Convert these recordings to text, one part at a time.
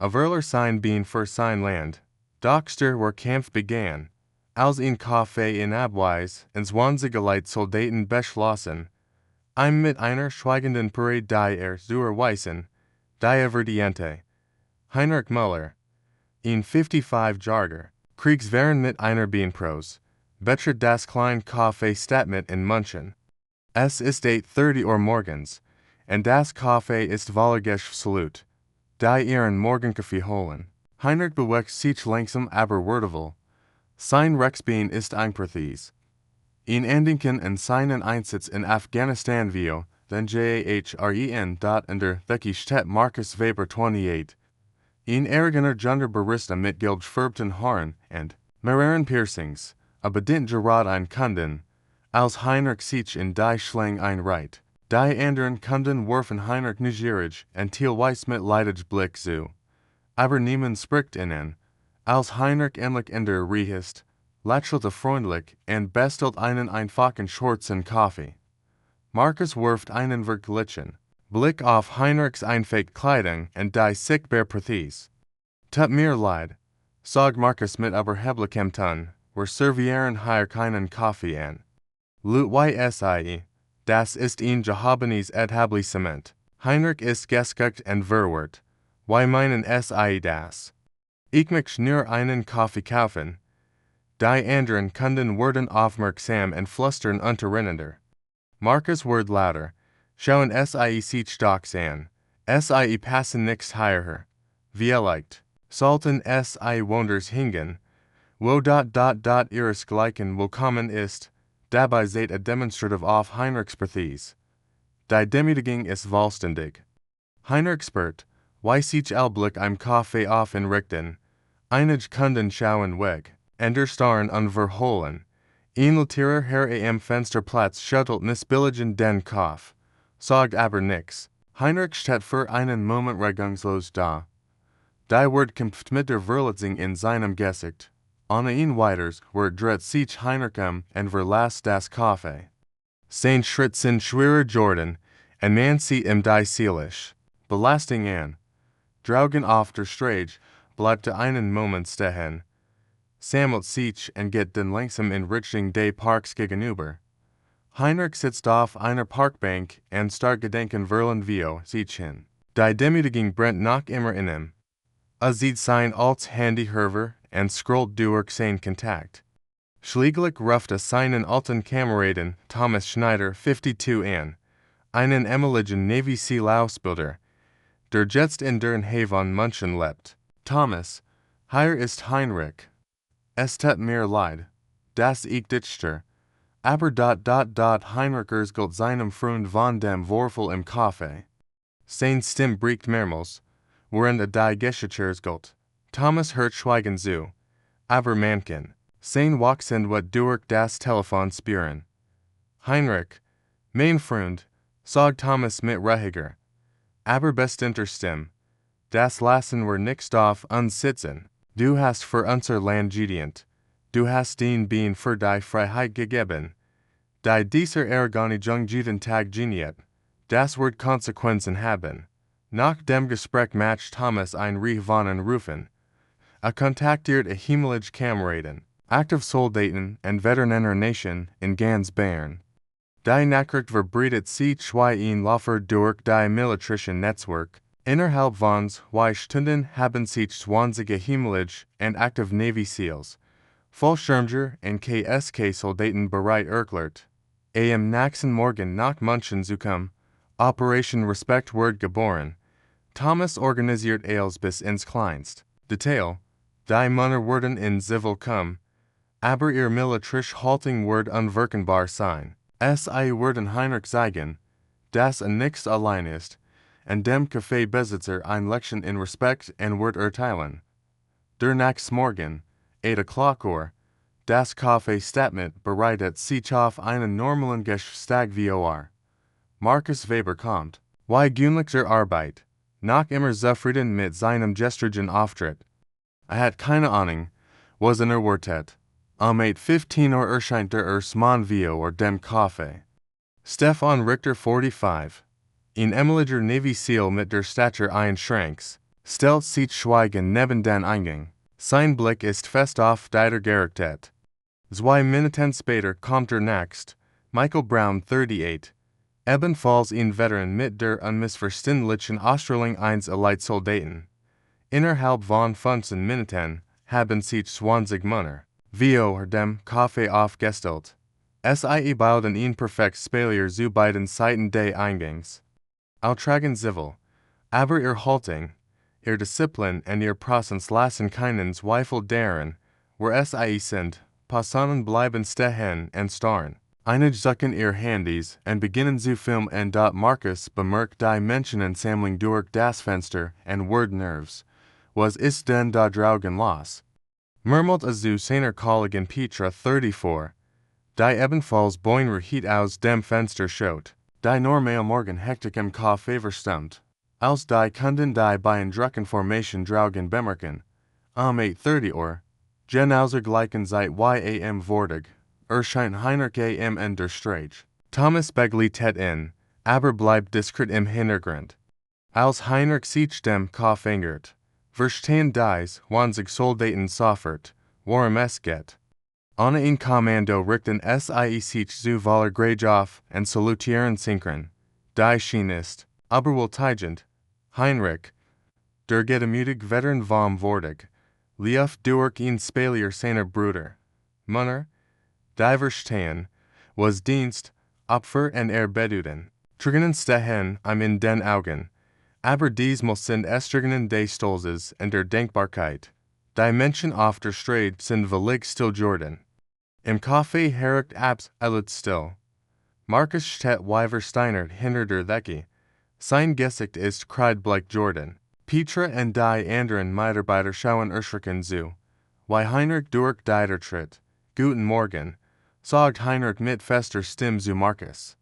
A Verler sein being für sein Land. Dockster where Kampf began. Als in Kaffee in Abweis, in Zwanzigeleit Soldaten beschlossen. Mit einer schweigenden Parade die zur Weißen, die Verdiente. Heinrich Müller. In 55 Jarger. Kriegsveteran mit einer Bienenpros. Betre das kleine Kaffee Statmit in München. Es ist 8:30 Uhr morgens, and das Kaffee ist Wahlgesch Salut. Die ihren Morgenkaffee holen. Heinrich bewegt sich langsam aber würdevoll. Sein Rexbein ist einpräzis. In Andenken an seinen Einsatz in Afghanistan vio, den JHREN. Unter Theki Stadt Marcus Weber 28. In Ergener Junder Barista mit gelbfärbten Haaren and mehreren Piercings, a bedient Gerard ein Kunden, als Heinrich sich in die Schlang einreiht. Die anderen Kunden werfen Heinrich neugierig und teilweise mit Leidenblick zu. Aber niemand spricht ihnen, als Heinrich endlich in der Reihe ist, lächelte freundlich und bestellt einen einfachen schwarzen Kaffee. Marcus wirft einen wirklichen Blick auf Heinrichs einfache Kleidung und die sichtbare Präzise. Tut mir leid, sagt Marcus mit überheblichem Ton, wir servieren hier keinen Kaffee an. Lut das ist ein gehobenes Etablissement. Heinrich ist gesguckt und verwirrt. Wie meinen Sie das? Ich möchte nur einen Kaffee kaufen. Die anderen Kunden werden aufmerksam und flüstern untereinander. Marcus wird lauter, schauen sich stocks an. Sie passen nichts hierher. Vielleicht sollten Sie woanders hingehen, wo ihresgleichen willkommen ist. Dabei seht demonstrativ auf Heinrichs Präzise. Die Demütigung ist vollständig. Heinrich spürt, wie sich Blick im Kaffee aufrichten. Einige Kunden schauen weg, starren und verholen. Ein Lautierer Herr am Fensterplatz schüttelt missbilligend den Kopf, sagt aber nix. Heinrich steht für einen Moment regungslos da. Die Wort kämpft mit der Verletzung in seinem Gesicht. Ohne ihn weiters dreht sich Heinrich und verlässt das Kaffee. Sein Schritt sind schwerer Jordan, und man sieht die seelisch Belastung an. Draugen auf der Straße bleibt einen Moment stehen, sammelt sich und geht dann langsam in Richtung des Parks gegenüber. Heinrich sitzt auf einer Parkbank und starrt gedankenverlierend vor sich hin. Die Demütigung brennt noch immer in ihm. Sieht sein als Handy hervor und scrollt durch sein Kontakt. Schließlich ruft seinen alten Kameraden Thomas Schneider 52 an, einen ehemaligen Navy SEALs Spalier, der jetzt in der Nähe von München lebt. Thomas, hier ist Heinrich. Es tut mir leid, dass ich dich störe. Aber Heinrich erzählt seinem Freund von dem Vorfall im Kaffee. Sein Stimme bricht mehrmals, während die Geschichte erzählt. Thomas hört schweigend zu, aber man kann sein Wachsend wird durch das Telefon spüren. Heinrich, mein Freund, sagt Thomas mit ruhiger, aber bestimmter Stimme, das lassen wir nicht auf uns sitzen. Du hast für unser Land gedient. Du hast den Bein für die Freiheit gegeben. Die dieser Erganigung jeden Tag geniet. Das wird Konsequenzen haben. Nach dem Gespräch macht Thomas ein Reihe von Anrufen. Kontaktiert himmlische Kameraden, aktive Soldaten und Veteranen Nation in ganz Bayern. Die Nachricht verbreitet sich wie ein Laufer durch die militärische Netzwerk. Innerhalb von 2 Stunden haben sich 20 himmlische und aktive Navy SEALs, Fallschirmjäger und KSK-Soldaten bereit erklärt, am nächsten Morgen nach München zu kommen. Operation Respect wird geboren. Thomas organisiert alles bis ins Kleinst. Detail: Die Männer werden in Zivil kommen, aber ihr militärische Haltung wird unwirkbar sein. Sie werden Heinrich zeigen, dass nichts allein ist, und dem Kaffeebesitzer ein Lection in Respekt und Wort erteilen. Der nächste Morgen, 8 Uhr, das Kaffee Statmit bereitet sich auf einen normalen Geschäftstag vor. Marcus Weber kommt, wie gewöhnlich zur Arbeit, noch immer zufrieden mit seinem gestrigen Auftritt. Hat keine Ahnung, was erwartet. 8:15 Uhr erscheint der erste Mann vor dem Kaffee. Stefan Richter 45. Ein ehemaliger Navy SEAL mit der Statur einschränkt, Stellt sich schweigen neben den Eingang. Sein Blick ist fest auf der gerichtet. 2 Minuten später kommt nächst. Michael Brown 38. Ebenfalls ein Veteran mit der unmissverständlichen Ausstrahlung eines Elite-Soldaten. Innerhalb von 15 Minuten haben sich 20 Männer vor dem Kaffee aufgestellt. Sie bilden ein perfektes Spalier zu beiden Seiten des Eingangs. Tragen civil, aber ihr Haltung, ihr Disziplin und ihr Präsenz lassen keinen Zweifel daran, wer sie sind. Personen bleiben stehen und starren. Einige suchen ihr Handys und beginnen zu filmen und dort Marcus bemerkt die Menschenansammlung durch das Fenster und wird nervös. Was ist denn da draugen los? Murmelt zu seiner Kollegin Petra 34, die ebenfalls beunruhigt aus dem Fenster schaut. Die normal Morgen hektik im Kaffee verstummt. Als die Kunden die beeindruckende Formation draugen bemerken. 8:30 Uhr. Genauso gleichen seit YAM vortig. Erscheint Heinrich am in der Straße. Thomas begleitet ihn, aber bleibt diskret im Hintergrund. Als Heinrich sich dem Kaffee nähert, verstehen dies 20 Soldaten sofort, worum es geht. Ohne ein Kommando richten sie sich zu voller Greifschaft und salutieren synchron. Die Schien ist, aber wohlteigend. Heinrich, der gedemütig Veteran vom vortig, lief durch ein Spalier seiner Brüder. Männer, die verstehen, was Dienst, Opfer und bedeuten. Tränen stehen ihm in den Augen, aber diesmal sind es Tränen des Stolzes und der Dankbarkeit. Die Menschen auf der Straße sind völlig still Jordan. Im Kaffee herrscht absolut still. Marcus steht wie versteinert hinter der Theke. Sein Gesicht ist kreidbleich Jordan. Petra und die anderen Mitarbeiter schauen erschrocken zu. Wie Heinrich durch die Tür tritt. Guten Morgen, sagt Heinrich mit fester Stimme zu Marcus.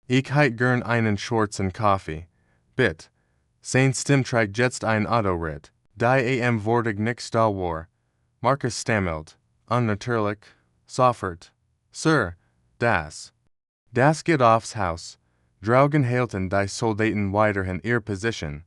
Ich hätte gern einen schwarzen Kaffee. Bitte. Sein Stimme trägt jetzt ein Autorit. Die wortig nix da war. Marcus stammelt. Unnatürlich. Sofort. Sir, das. Das geht aufs Haus. Draugen halten die Soldaten weiterhin ihre Position.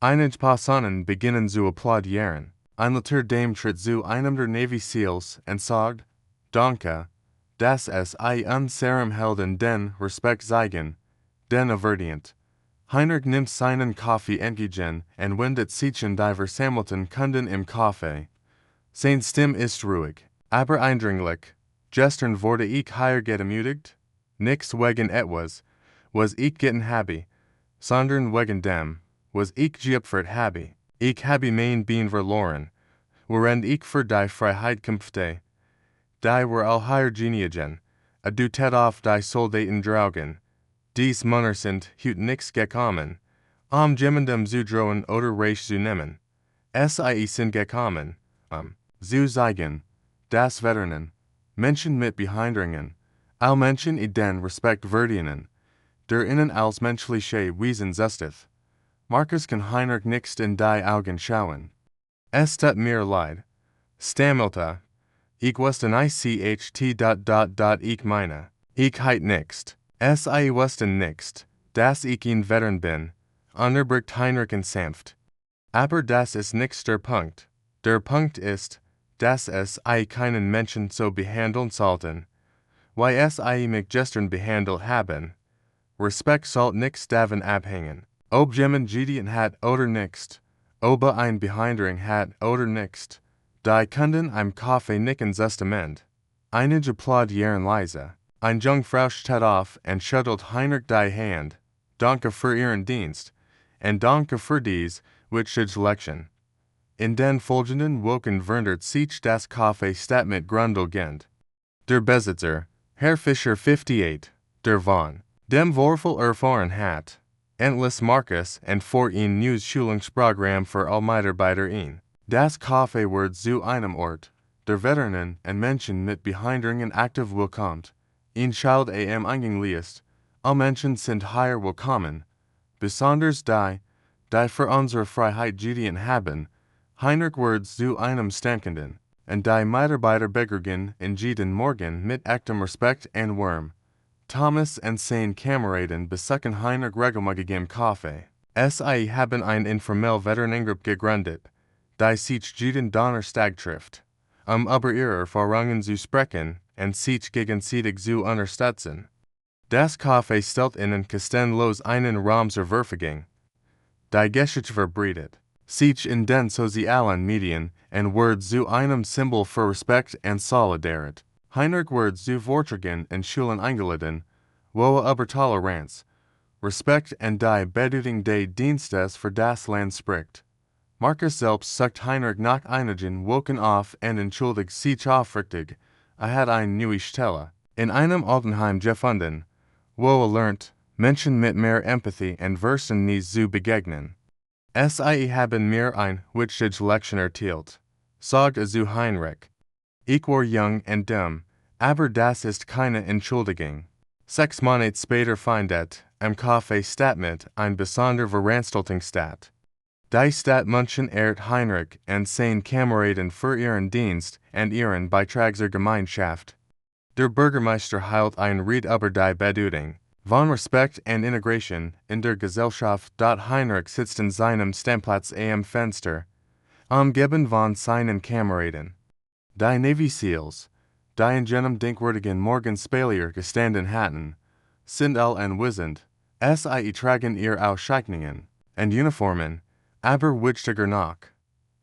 Einige Personen beginnen zu applaudieren. Ein älterer Dame tritt zu einem der Navy SEALs und sagt, Danke, dass es unserem Helden den Respekt zeigen, den verdient. Heinrich nimmt seinen Kaffee entgegen und wendet sich an die versammelten Kunden im Café. Seine Stimme ist ruhig, aber eindringlich. Gestern wurde ich hier gedemütigt, nix wegen etwas, was ich getan habe, sondern wegen dem, was ich geopfert habe. Ich habe mein Bein verloren, während ich für die Freiheit kämpfte. Die war all hier geniegen, du tät auf die Soldaten draugen. Dies Männer sind heute nix gekommen, jemandem zu drohen oder Reich zu nehmen. Sie sind gekommen, zu zeigen, dass Veteranen, Menschen mit Behinderungen, all Menschen den Respekt verdienen, der ihnen als menschliche Wesen zestet. Marcus kann Heinrich nicht in die Augen schauen. Es tut mir leid. Stammelte. Ich wusste nicht ich meine. Ich heit nichts. Sie wussten nichts, dass ich ein Veteran bin, unterbricht Heinrich sanft. Aber das ist nichts der Punkt. Der Punkt ist, dass keinen Menschen so behandeln sollten, wie mich gestern behandelt haben. Respekt sollt nichts davon abhängen, ob jemand Gedient hat oder nicht, ob ein Behinderung hat oder nicht. Die Kunden im Café nicken zustimmt. Einige applaudieren leise. Eine Jungfrau steht auf und schüttelt Heinrich die Hand. Danke für Ihren Dienst, und danke für dies wichtige Lektion. In den folgenden Wochen verändert sich das Café statt mit grundlegend. Der Besitzer, Herr Fischer 58, der von dem Vorfall erfahren hat, entlässt Marcus und für ein neues Schulungsprogramm für alle Mitarbeiter ein. Das Café wird zu einem Ort, der Veteranen und Menschen mit Behinderungen aktiv willkommt. Ein Schild am Eingang liest, alle Menschen sind hier willkommen, besonders die für unsere Freiheit gedient haben. Heinrich wird zu einem Stankenden, und die Mitarbeiter begrüßen in jeden Morgen mit echtem Respekt und Wärme. Thomas und seine Kameraden besuchen Heinrich regelmäßig im Café. Sie haben ein informell Veteranengruppe gegründet, die sich jeden Donnerstag trifft, über ihre Erfahrungen zu sprechen und sich gegenseitig zu unterstützen. Das Kaffee stellt ihnen kostenlos einen Raum zur Verfügung. Die Geschichte verbreitet sich in den sozialen Medien und wird zu einem Symbol für Respekt und Solidarität. Heinrich wird zu Vorträgen in Schulen eingeladen, wo über Toleranz, Respekt und die Bedeutung des Dienstes für das Land spricht. Marcus selbst sucht Heinrich nach einigen Wochen auf und entschuldigt sich aufrichtig, hat eine neue Stelle in einem Altenheim gefunden, wo lernt, Menschen mit mehr Empathie und Verständnis zu begegnen. Sie haben mir ein wichtiges Lektion erteilt, sagt zu Heinrich. Ich war jung und dumm, aber das ist keine Entschuldigung. 6 Monate später findet am Kaffee statt mit ein besonderer Veranstaltung statt. Die Stadt München ehrt Heinrich und seine Kameraden für ihren Dienst und ihren Beitrag zur Gemeinschaft. Der Bürgermeister hält ein Rede über die Bedeutung von Respekt und Integration in der Gesellschaft. Heinrich sitzt in seinem Stammplatz am Fenster, umgeben von seinen Kameraden. Die Navy SEALs, die in jenem denkwürdigen Morgen Spalier gestanden hatten, sind all anwesend. Sie tragen ihre Auszeichnungen und Uniformen, aber wichtiger noch,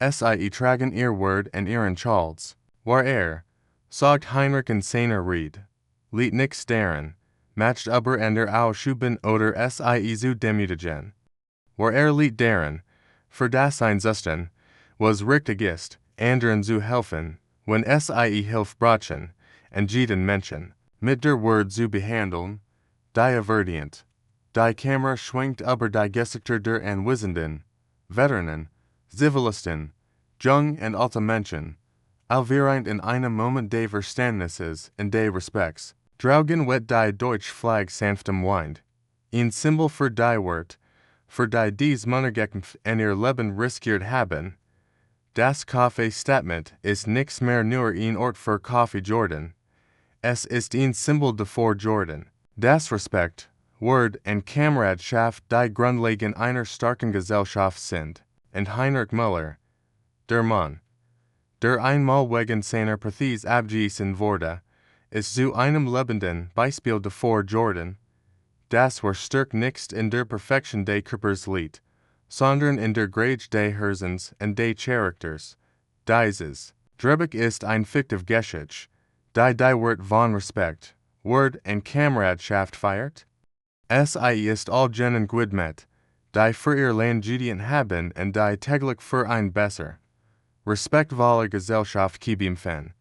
Sie tragen ihr Wort und ihren Stolz. Sagt Heinrich in seiner Rede, liegt nichts daran, matcht über der Ausüben oder Sie zu demütigen. Liegt daran, für das Einsetzen, was richtig ist, anderen zu helfen, wenn Sie Hilfe brauchen, und jeden Menschen, mit der Wort zu behandeln, die verdient. Die Kamera schwenkt über die Gesichter der Anwesenden, Veteranen, Zivilisten, jung und alte Menschen, allwährend in einem Moment des Verständnisses und des Respekts. Draugen wird die deutsche Flagge sanftem Wind, ein Symbol für die Wort, für die dies Männergekämpft und ihr Leben riskiert haben. Das Kaffee Statement ist nichts mehr nur ein Ort für Kaffee Jordan. Es ist ein Symbol davor Jordan. Das Respekt, Wort und Kameradschaft die Grundlagen einer starken Gesellschaft sind. Und Heinrich Müller, der Mann, der einmal wegen seiner Pathie abgewiesen wurde, ist zu einem lebenden Beispiel davor Jordan. Das Stärkt nicht in der Perfektion des Körpers liegt, sondern in der Grade des Herzens und des Charakters. Dieses Drehbuch ist ein fiktiv Geschichte, die Wort von Respekt, Wort und Kameradschaft feiert. Sie ist all jenen gewidmet, die für ihr Land gedient haben und die täglich für ein besser, respektvolle Gesellschaft kämpfen.